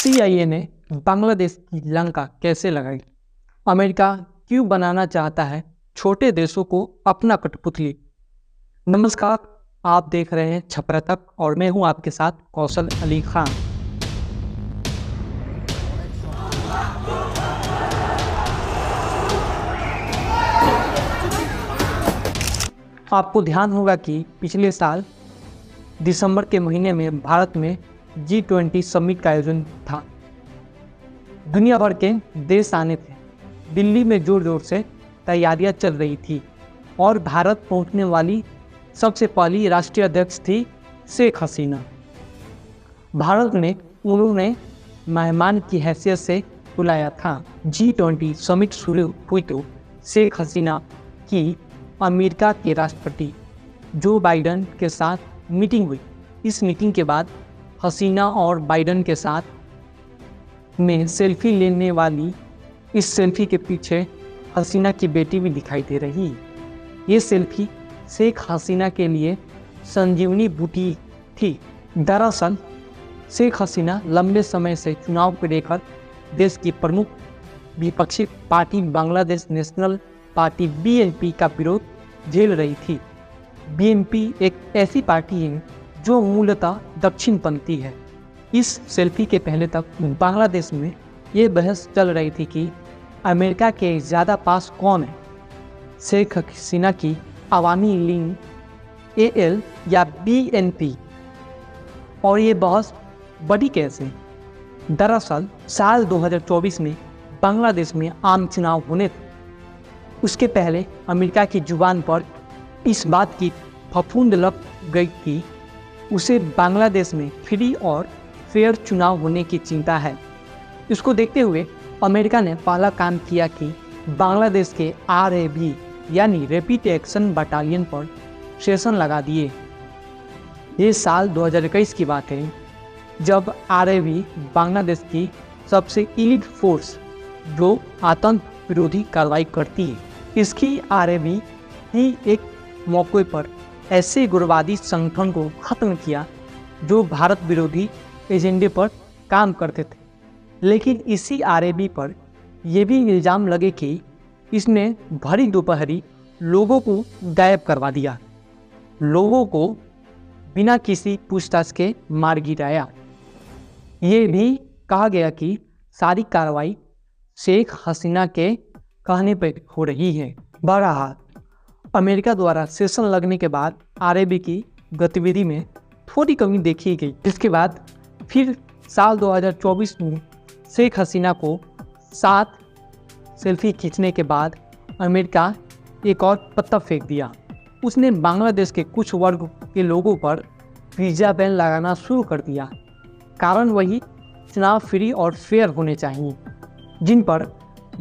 CIA ने बांग्लादेश की लंका कैसे लगाई? अमेरिका क्यों बनाना चाहता है छोटे देशों को अपना कठपुतली? नमस्कार, आप देख रहे हैं छपरा तक और मैं हूं आपके साथ कौशल अली खान। आपको ध्यान होगा कि पिछले साल दिसंबर के महीने में भारत में G20 समिट का आयोजन था। दुनिया भर के देश आने थे। दिल्ली में जोर जोर से तैयारियां चल रही थी और भारत पहुंचने वाली सबसे पहली राष्ट्रीय अध्यक्ष थी शेख हसीना। भारत ने उन्होंने मेहमान की हैसियत से बुलाया था। G20 समिट शुरू हुई तो शेख हसीना की अमेरिका के राष्ट्रपति जो बाइडेन के साथ मीटिंग हुई। इस मीटिंग के बाद हसीना और बाइडेन के साथ में सेल्फी लेने वाली इस सेल्फी के पीछे हसीना की बेटी भी दिखाई दे रही। ये सेल्फी शेख हसीना के लिए संजीवनी बूटी थी। दरअसल शेख हसीना लंबे समय से चुनाव को लेकर देश की प्रमुख विपक्षी party Bangladesh national party BNP का विरोध झेल रही थी। BNP एक ऐसी पार्टी है जो मूलतः दक्षिणपंथी है। इस सेल्फी के पहले तक बांग्लादेश में ये बहस चल रही थी कि अमेरिका के ज़्यादा पास कौन है, शेख हसीना की अवामी लीग AL या BNP, और ये बहस बड़ी कैसे? दरअसल साल 2024 में बांग्लादेश में आम चुनाव होने थे। उसके पहले अमेरिका की जुबान पर इस बात की फफूंद लग गई कि उसे बांग्लादेश में फ्री और फेयर चुनाव होने की चिंता है। इसको देखते हुए अमेरिका ने पहला काम किया कि बांग्लादेश के RAB यानी रैपिड एक्शन बटालियन पर सेशन लगा दिए। ये साल 2021 की बात है जब RAB बांग्लादेश की सबसे इलीट फोर्स जो आतंक विरोधी कार्रवाई करती है। इसकी RAB ही एक मौके पर ऐसे उग्रवादी संगठन को खत्म किया जो भारत विरोधी एजेंडे पर काम करते थे। लेकिन इसी RAB पर यह भी इल्ज़ाम लगे कि इसने भरी दोपहरी लोगों को गायब करवा दिया, लोगों को बिना किसी पूछताछ के मार गिराया। ये भी कहा गया कि सारी कार्रवाई शेख हसीना के कहने पर हो रही है। बहरहाल अमेरिका द्वारा सेशन लगने के बाद RAB की गतिविधि में थोड़ी कमी देखी गई। इसके बाद फिर साल 2024 में शेख हसीना को साथ सेल्फी खींचने के बाद अमेरिका एक और पत्ता फेंक दिया। उसने बांग्लादेश के कुछ वर्ग के लोगों पर वीज़ा बैन लगाना शुरू कर दिया। कारण वही चुनाव फ्री और फेयर होने चाहिए। जिन पर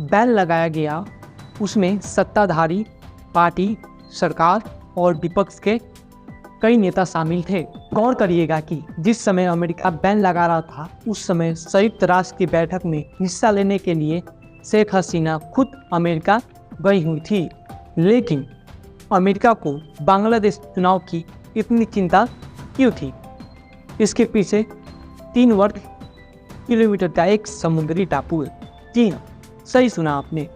बैन लगाया गया उसमें सत्ताधारी पार्टी, सरकार और विपक्ष के कई नेता शामिल थे। गौर करिएगा कि जिस समय अमेरिका बैन लगा रहा था उस समय संयुक्त राष्ट्र की बैठक में हिस्सा लेने के लिए शेख हसीना खुद अमेरिका गई हुई थी। लेकिन अमेरिका को बांग्लादेश चुनाव की इतनी चिंता क्यों थी? इसके पीछे 3 वर्ग किलोमीटर का एक समुद्री टापू है। जी हाँ, सही सुना आपने,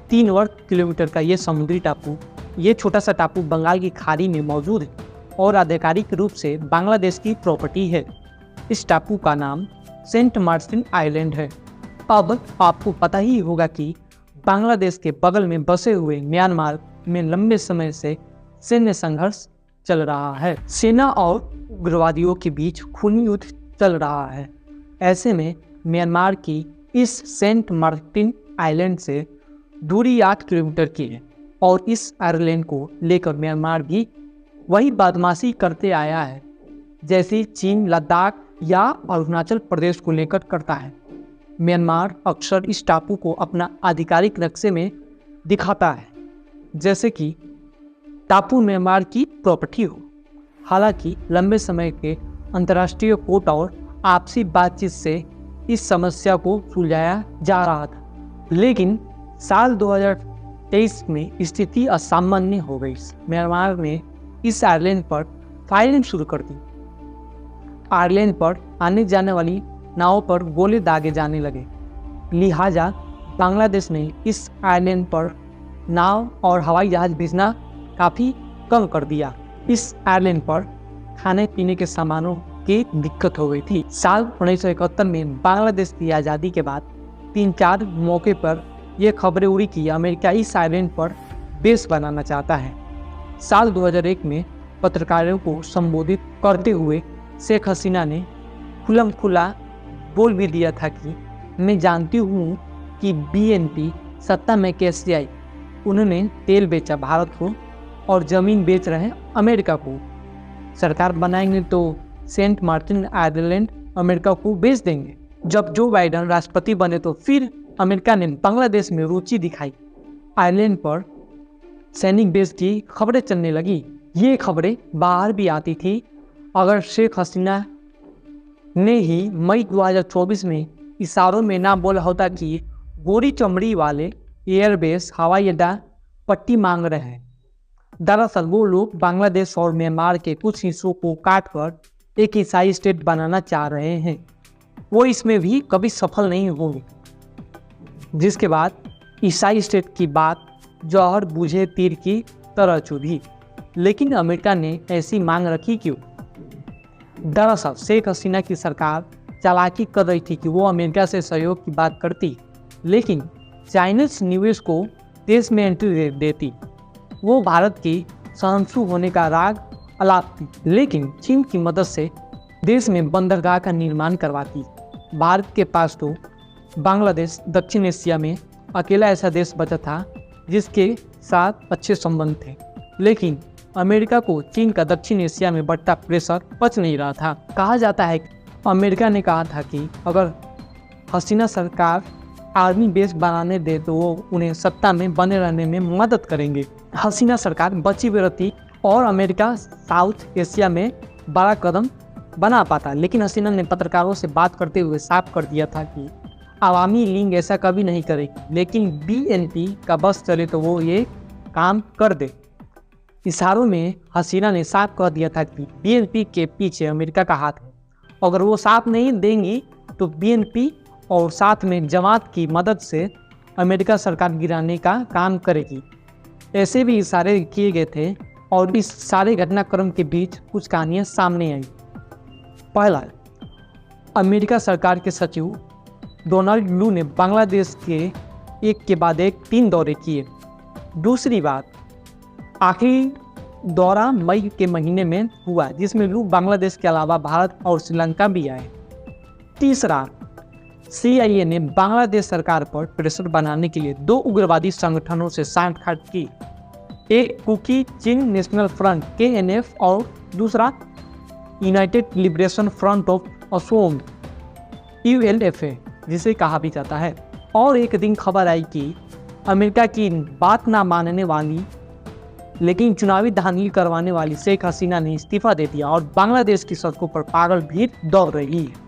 3 वर्ग किलोमीटर का ये समुद्री टापू, ये छोटा सा टापू बंगाल की खाड़ी में मौजूद है और आधिकारिक रूप से बांग्लादेश की प्रॉपर्टी है। इस टापू का नाम सेंट मार्टिन आइलैंड है। अब आपको पता ही होगा कि बांग्लादेश के बगल में बसे हुए म्यांमार में लंबे समय से सैन्य संघर्ष चल रहा है। सेना और उग्रवादियों के बीच खूनी युद्ध चल रहा है। ऐसे में म्यांमार की इस सेंट मार्टिन आइलैंड से दूरी 8 किलोमीटर की है और इस आइलैंड को लेकर म्यांमार भी वही बदमाशी करते आया है जैसी चीन लद्दाख या अरुणाचल प्रदेश को लेकर करता है। म्यांमार अक्सर इस टापू को अपना आधिकारिक नक्शे में दिखाता है जैसे कि टापू म्यांमार की प्रॉपर्टी हो। हालांकि लंबे समय के अंतर्राष्ट्रीय कोर्ट और आपसी बातचीत से इस समस्या को सुलझाया जा रहा था, लेकिन साल 2023 में स्थिति असामान्य हो गई। म्यांमार ने इस आइलैंड पर फायरिंग शुरू कर दी। आयरलैंड पर आने जाने वाली नावों पर गोले दागे जाने लगे। लिहाजा बांग्लादेश ने इस आइलैंड पर नाव और हवाई जहाज भेजना काफ़ी कम कर दिया। इस आइलैंड पर खाने पीने के सामानों की दिक्कत हो गई थी। साल 1971 में बांग्लादेश की आज़ादी के बाद 3-4 मौके पर यह खबरें उड़ी कि अमेरिका इस आइलैंड पर बेस बनाना चाहता है। साल 2001 में पत्रकारों को संबोधित करते हुए शेख हसीना ने खुला बोल भी दिया था कि मैं जानती हूँ कि बीएनपी सत्ता में कैसे आई। उन्होंने तेल बेचा भारत को और ज़मीन बेच रहे अमेरिका को। सरकार बनाएंगे तो सेंट मार्टिन आइलैंड अमेरिका को बेच देंगे। जब जो बाइडेन राष्ट्रपति बने तो फिर अमेरिका ने बांग्लादेश में रुचि दिखाई। आइलैंड पर सैनिक बेस की खबरें चलने लगी। ये खबरें बाहर भी आती थी। अगर शेख हसीना ने ही मई 2024 में इशारों में ना बोला होता कि गोरी चमड़ी वाले एयरबेस हवाई अड्डा पट्टी मांग रहे हैं। दरअसल वो लोग बांग्लादेश और म्यांमार के कुछ हिस्सों को काटकर एक ईसाई स्टेट बनाना चाह रहे हैं। वो इसमें भी कभी सफल नहीं होंगे। जिसके बाद ईसाई स्टेट की बात जौहर बुझे तीर की तरह चुभी। लेकिन अमेरिका ने ऐसी मांग रखी क्यों? दरअसल शेख हसीना की सरकार चालाकी कर रही थी कि वो अमेरिका से सहयोग की बात करती, लेकिन चाइनीज निवेश को देश में एंट्री देती। वो भारत की सहिष्णु होने का राग अलापती, लेकिन चीन की मदद से देश में बंदरगाह का निर्माण करवाती। भारत के पास तो बांग्लादेश दक्षिण एशिया में अकेला ऐसा देश बचा था जिसके साथ अच्छे संबंध थे, लेकिन अमेरिका को चीन का दक्षिण एशिया में बढ़ता प्रेशर पच नहीं रहा था। कहा जाता है कि अमेरिका ने कहा था कि अगर हसीना सरकार आर्मी बेस बनाने दे तो वो उन्हें सत्ता में बने रहने में मदद करेंगे। हसीना सरकार बची हुई रहती और अमेरिका साउथ एशिया में बड़ा कदम बना पाता, लेकिन हसीना ने पत्रकारों से बात करते हुए साफ कर दिया था कि अवामी लीग ऐसा कभी नहीं करेगी, लेकिन बीएनपी का बस चले तो वो ये काम कर दे। इशारों में हसीना ने साफ कह दिया था कि बीएनपी के पीछे अमेरिका का हाथ है। अगर वो साथ नहीं देंगी तो बीएनपी और साथ में जमात की मदद से अमेरिका सरकार गिराने का काम करेगी। ऐसे भी इशारे किए गए थे और इस सारे घटनाक्रम के बीच कुछ कहानियां सामने आई। पहला, अमेरिका सरकार के सचिव डोनाल्ड लू ने बांग्लादेश के एक के बाद एक 3 दौरे किए। दूसरी बात, आखिरी दौरा मई के महीने में हुआ जिसमें लू बांग्लादेश के अलावा भारत और श्रीलंका भी आए। तीसरा, CIA ने बांग्लादेश सरकार पर प्रेशर बनाने के लिए 2 उग्रवादी संगठनों से साठगांठ की। एक कुकी चिन नेशनल फ्रंट KNF और दूसरा United liberation front of Asom ULFA जिसे कहा भी जाता है। और एक दिन खबर आई कि अमेरिका की बात ना मानने वाली लेकिन चुनावी धांधली करवाने वाली शेख हसीना ने इस्तीफा दे दिया और बांग्लादेश की सड़कों पर पागल भीड़ दौड़ रही है।